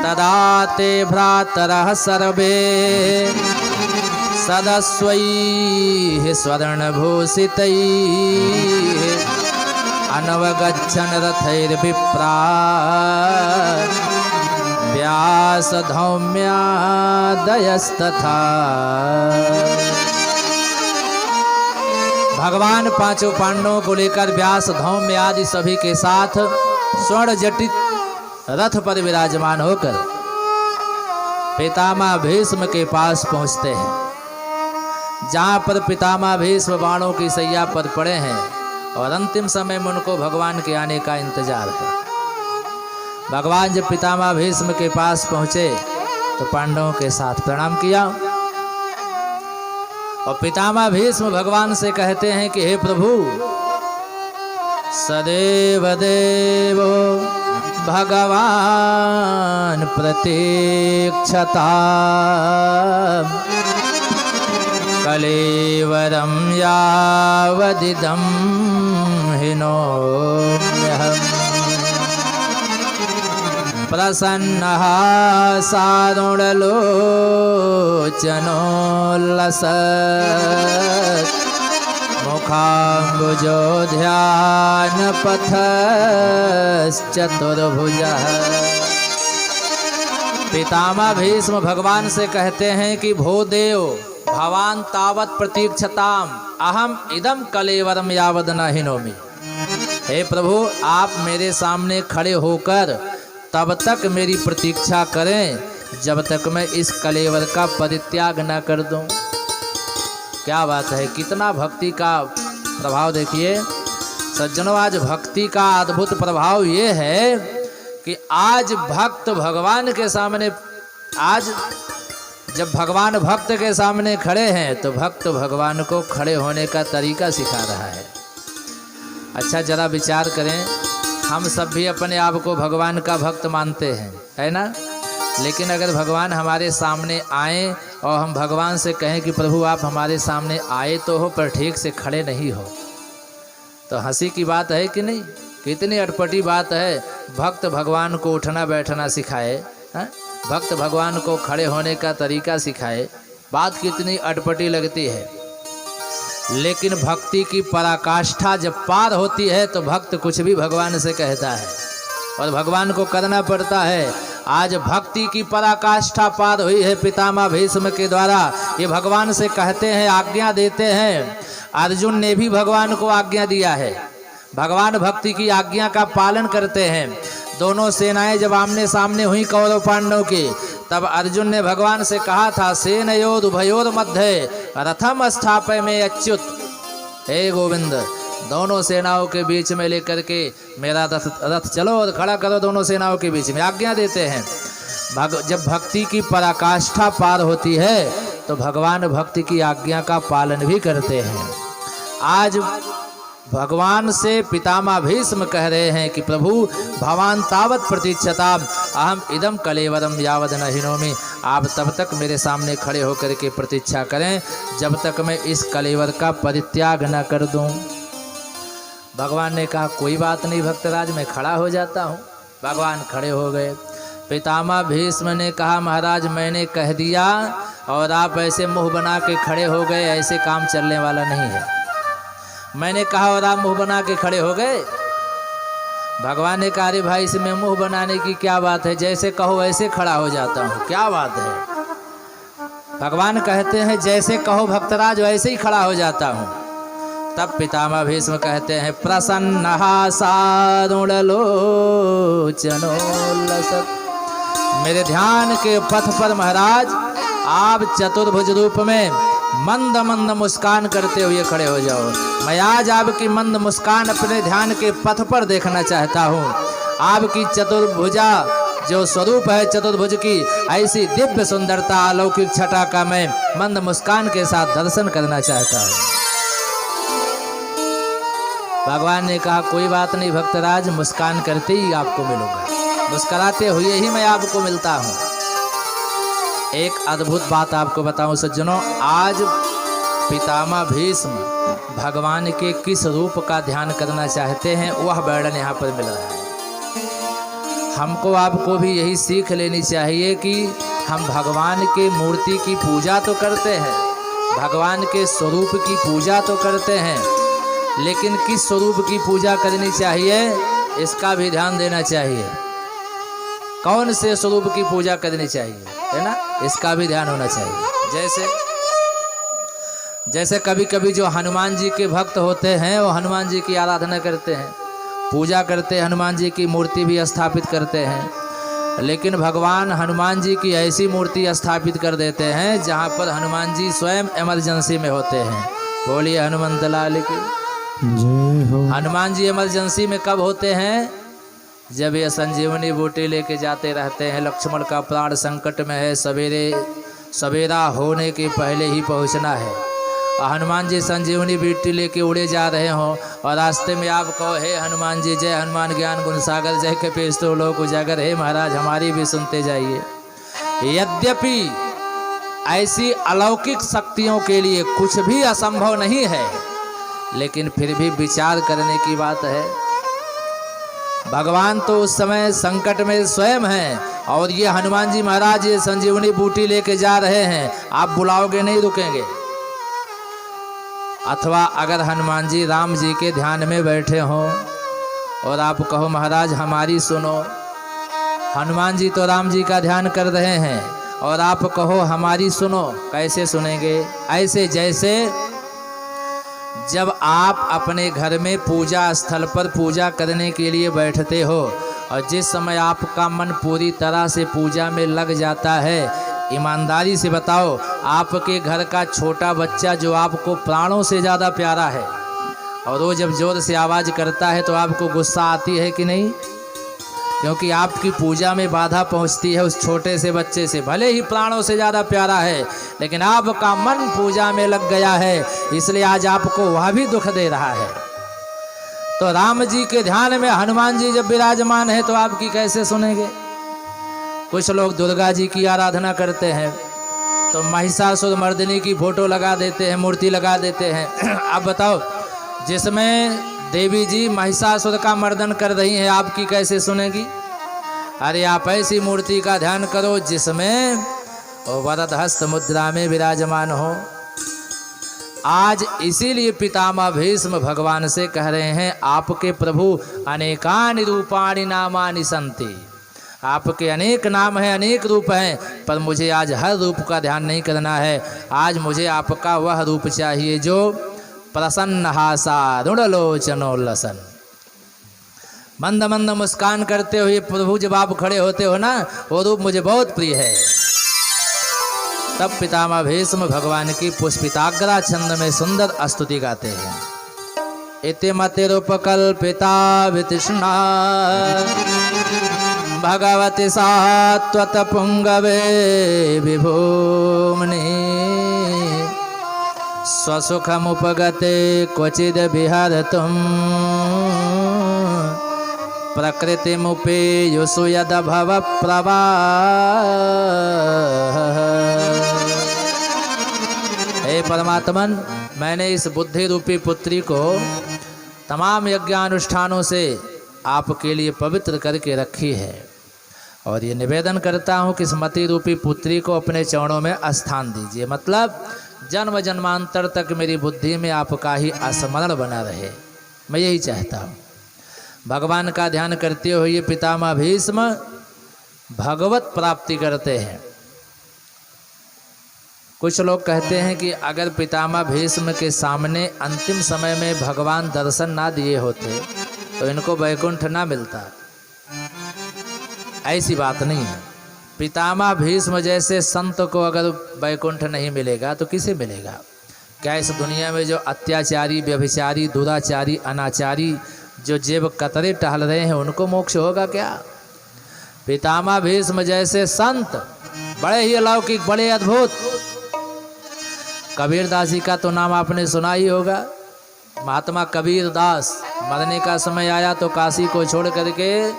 तदा ते भ्रातरः सर्वे सदस्वैः स्वर्णभूषितैः अनवगच्छन् रथैर्विप्रा व्यासधौम्यादयस्तथा। भगवान पांचों पांडवों को लेकर व्यास धौम्य आदि सभी के साथ स्वर्ण जटित रथ पर विराजमान होकर पितामह भीष्म के पास पहुंचते हैं, जहां पर पितामह भीष्म बाणों की सैया पर पड़े हैं और अंतिम समय में उनको भगवान के आने का इंतजार है। भगवान जब पितामह भीष्म के पास पहुंचे तो पांडवों के साथ प्रणाम किया और पितामह भीष्म भगवान से कहते हैं कि हे प्रभु, सदैव देवो भगवान प्रतीक्षता कलेवरं यावदिदं हिनोम्यहम्। प्रसन्नः सारुणलोचनोल्लसत् मुखाम्बुजो ध्यानपथश्चतुर्भुजः। पितामह भीष्म भगवान से कहते हैं कि भो देव भवान तावत प्रतीक्षताम अहम इदम कलेवरम यावद न हिनोमि। हे प्रभु, आप मेरे सामने खड़े होकर तब तक मेरी प्रतीक्षा करें जब तक मैं इस कलेवर का परित्याग न कर दूं। क्या बात है, कितना भक्ति का प्रभाव देखिए सज्जनों। आज भक्ति का अद्भुत प्रभाव ये है कि आज भक्त भगवान के सामने, आज जब भगवान भक्त के सामने खड़े हैं तो भक्त भगवान को खड़े होने का तरीका सिखा रहा है। अच्छा जरा विचार करें, हम सब भी अपने आप को भगवान का भक्त मानते हैं, है ना? लेकिन अगर भगवान हमारे सामने आए और हम भगवान से कहें कि प्रभु आप हमारे सामने आए तो हो पर ठीक से खड़े नहीं हो, तो हंसी की बात है कि नहीं? कितनी अटपटी बात है। भक्त भगवान को उठना बैठना सिखाए, भक्त भगवान को खड़े होने का तरीका सिखाए, बात कितनी अटपटी लगती है। लेकिन भक्ति की पराकाष्ठा जब पार होती है तो भक्त कुछ भी भगवान से कहता है और भगवान को करना पड़ता है। आज भक्ति की पराकाष्ठा पार हुई है पितामह भीष्म के द्वारा। ये भगवान से कहते हैं, आज्ञा देते हैं। अर्जुन ने भी भगवान को आज्ञा दिया है, भगवान भक्ति की आज्ञा का पालन करते हैं। दोनों सेनाएं जब आमने सामने हुई कौरव पांडव की, तब अर्जुन ने भगवान से कहा था, सेनयोर उभयोर मध्य रथम स्थापय में अच्युत। हे गोविंद, दोनों सेनाओं के बीच में लेकर के मेरा रथ चलो और खड़ा करो, दोनों सेनाओं के बीच में आज्ञा देते हैं। जब भक्ति की पराकाष्ठा पार होती है तो भगवान भक्ति की आज्ञा का पालन भी करते हैं। आज भगवान से पितामह भीष्म कह रहे हैं कि प्रभु भवान तावत प्रतीक्षता अहम इदम कलेवरम यावद न हिनोमि। आप तब तक मेरे सामने खड़े होकर के प्रतीक्षा करें जब तक मैं इस कलेवर का परित्याग न कर दूं। भगवान ने कहा कोई बात नहीं भक्तराज, मैं खड़ा हो जाता हूँ। भगवान खड़े हो गए। पितामह भीष्म ने कहा महाराज मैंने कह दिया और आप ऐसे मुंह बना के खड़े हो गए, ऐसे काम चलने वाला नहीं है। मैंने कहा और आप मुंह बना के खड़े हो गए। भगवान ने कहा अरे भाई इसमें मुंह बनाने की क्या बात है, जैसे कहो वैसे खड़ा हो जाता हूँ, क्या बात है। भगवान कहते हैं जैसे कहो भक्तराज वैसे ही खड़ा हो जाता हूँ। तब पितामह भीष्म कहते हैं प्रसन्नः सारुणलोचनोल्लसत्। मेरे ध्यान के पथ पर महाराज आप चतुर्भुज रूप में मंद मंद मुस्कान करते हुए खड़े हो जाओ। मैं आज आपकी मंद मुस्कान अपने ध्यान के पथ पर देखना चाहता हूँ। आपकी चतुर्भुजा जो स्वरूप है चतुर्भुज की, ऐसी दिव्य सुंदरता अलौकिक छटा का मैं मंद मुस्कान के साथ दर्शन करना चाहता हूँ। भगवान ने कहा कोई बात नहीं भक्तराज, मुस्कान करते ही आपको मिलूंगा, मुस्कुराते हुए ही मैं आपको मिलता हूँ। एक अद्भुत बात आपको बताऊं सज्जनों, आज पितामह भीष्म भगवान के किस रूप का ध्यान करना चाहते हैं वह वर्णन यहाँ पर मिल रहा है। हमको आपको भी यही सीख लेनी चाहिए कि हम भगवान के मूर्ति की पूजा तो करते हैं, भगवान के स्वरूप की पूजा तो करते हैं, लेकिन किस स्वरूप की पूजा करनी चाहिए इसका भी ध्यान देना चाहिए। कौन से स्वरूप की पूजा करनी चाहिए, है ना, इसका भी ध्यान होना चाहिए। जैसे कभी कभी जो हनुमान जी के भक्त होते हैं वो हनुमान जी की आराधना करते हैं, पूजा करते हैं, हनुमान जी की मूर्ति भी स्थापित करते हैं, लेकिन भगवान हनुमान जी की ऐसी मूर्ति स्थापित कर देते हैं जहाँ पर हनुमान जी स्वयं इमरजेंसी में होते हैं। बोलिए हनुमंत लाल की जय हो। हनुमान जी इमरजेंसी में कब होते हैं? जब ये संजीवनी बूटी लेके जाते रहते हैं, लक्ष्मण का प्राण संकट में है, सवेरा होने के पहले ही पहुंचना है, और हनुमान जी संजीवनी बूटी लेके उड़े जा रहे हों और रास्ते में आप कहो हे हनुमान जी जय हनुमान ज्ञान गुण सागर जय कपीसतो लोक उजागर, हे महाराज हमारी भी सुनते जाइए। यद्यपि ऐसी अलौकिक शक्तियों के लिए कुछ भी असंभव नहीं है, लेकिन फिर भी विचार करने की बात है। भगवान तो उस समय संकट में स्वयं हैं और ये हनुमान जी महाराज ये संजीवनी बूटी लेके जा रहे हैं, आप बुलाओगे नहीं रुकेंगे। अथवा अगर हनुमान जी राम जी के ध्यान में बैठे हों और आप कहो महाराज हमारी सुनो, हनुमान जी तो राम जी का ध्यान कर रहे हैं और आप कहो हमारी सुनो, कैसे सुनेंगे? ऐसे जैसे जब आप अपने घर में पूजा स्थल पर पूजा करने के लिए बैठते हो और जिस समय आपका मन पूरी तरह से पूजा में लग जाता है, ईमानदारी से बताओ आपके घर का छोटा बच्चा जो आपको प्राणों से ज़्यादा प्यारा है और वो जब जोर से आवाज़ करता है तो आपको गुस्सा आती है कि नहीं? क्योंकि आपकी पूजा में बाधा पहुंचती है उस छोटे से बच्चे से, भले ही प्राणों से ज़्यादा प्यारा है, लेकिन आपका मन पूजा में लग गया है, इसलिए आज आपको वह भी दुख दे रहा है। तो राम जी के ध्यान में हनुमान जी जब विराजमान है तो आपकी कैसे सुनेंगे? कुछ लोग दुर्गा जी की आराधना करते हैं तो महिषासुर मर्दिनी की फोटो लगा देते हैं, मूर्ति लगा देते हैं। अब बताओ जिसमें देवी जी महिषासुर का मर्दन कर रही हैं, आपकी कैसे सुनेगी? अरे आप ऐसी मूर्ति का ध्यान करो जिसमें वरद हस्त मुद्रा में विराजमान हो। आज इसीलिए पितामह भीष्म भगवान से कह रहे हैं आपके प्रभु अनेकानि रूपाणि नामानि सन्ति, आपके अनेक नाम हैं, अनेक रूप हैं, पर मुझे आज हर रूप का ध्यान नहीं करना है। आज मुझे आपका वह रूप चाहिए जो प्रसन्न हासारुणलोचनोल्लसन, मंद मंद मुस्कान करते हुए प्रभु जब आप खड़े होते हो ना, वो रूप मुझे बहुत प्रिय है। तब पितामह भीष्म भगवान की पुष्पिताग्रा छंद में सुंदर स्तुति गाते हैं। इति मतिरुपकल्पिता वितृष्णा भगवति सात्वत पुंगवे विभूमनि स्वसुखमुपगते क्वचिद् विहरतुं प्रकृतिमुपेयुषु यदभव प्रवाह। हे परमात्मन, मैंने इस बुद्धि रूपी पुत्री को तमाम यज्ञानुष्ठानों से आपके लिए पवित्र करके रखी है और ये निवेदन करता हूँ कि इस मति रूपी पुत्री को अपने चरणों में स्थान दीजिए। मतलब जन्म जन्मांतर तक मेरी बुद्धि में आपका ही स्मरण बना रहे, मैं यही चाहता हूँ। भगवान का ध्यान करते हुए पितामह भीष्म भगवत प्राप्ति करते हैं। कुछ लोग कहते हैं कि अगर पितामह भीष्म के सामने अंतिम समय में भगवान दर्शन ना दिए होते तो इनको वैकुंठ ना मिलता। ऐसी बात नहीं है। पितामह भीष्म जैसे संत को अगर वैकुंठ नहीं मिलेगा तो किसे मिलेगा? क्या इस दुनिया में जो अत्याचारी, व्यभिचारी, दुराचारी, अनाचारी जो जेब कतरे टहल रहे हैं उनको मोक्ष होगा क्या? पितामह भीष्म जैसे संत बड़े ही अलौकिक, बड़े अद्भुत। कबीरदास जी का तो नाम आपने सुना ही होगा। महात्मा कबीरदास मरने का समय आया तो काशी को छोड़ करके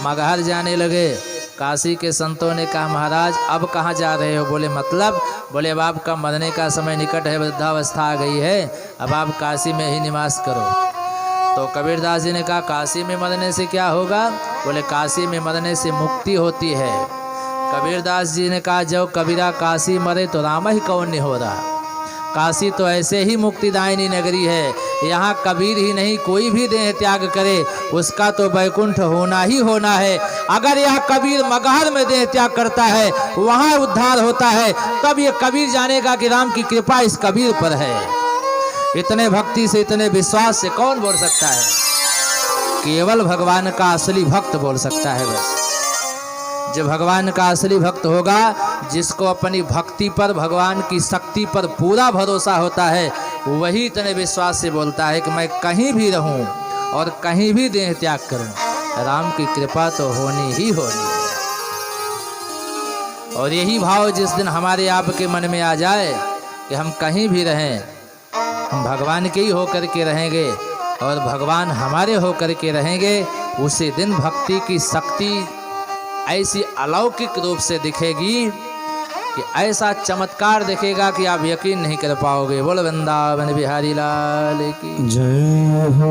मगहर जाने लगे। काशी के संतों ने कहा महाराज अब कहाँ जा रहे हो? बोले मतलब? बोले अब आपका मरने का समय निकट है, वृद्धावस्था आ गई है, अब आप काशी में ही निवास करो। तो कबीरदास जी ने कहा काशी में मरने से क्या होगा? बोले काशी में मरने से मुक्ति होती है। कबीरदास जी ने कहा जब कबीरा काशी मरे तो राम ही कौन नहीं हो रहा। काशी तो ऐसे ही मुक्तिदायिनी नगरी है, यहाँ कबीर ही नहीं कोई भी देह त्याग करे उसका तो वैकुंठ होना ही होना है। अगर यह कबीर मगहर में देह त्याग करता है वहाँ उद्धार होता है, तब ये कबीर जानेगा कि राम की कृपा इस कबीर पर है। इतने भक्ति से इतने विश्वास से कौन बोल सकता है? केवल भगवान का असली भक्त बोल सकता है। बस जो भगवान का असली भक्त होगा, जिसको अपनी भक्ति पर भगवान की शक्ति पर पूरा भरोसा होता है, वही इतने विश्वास से बोलता है कि मैं कहीं भी रहूं और कहीं भी देह त्याग करूं, राम की कृपा तो होनी ही होनी है। और यही भाव जिस दिन हमारे आपके मन में आ जाए कि हम कहीं भी रहें, हम भगवान के ही होकर के रहेंगे और भगवान हमारे होकर के रहेंगे, उसी दिन भक्ति की शक्ति ऐसी अलौकिक रूप से दिखेगी कि ऐसा चमत्कार दिखेगा कि आप यकीन नहीं कर पाओगे। बोल वृंदावन बिहारी लाल की जय हो।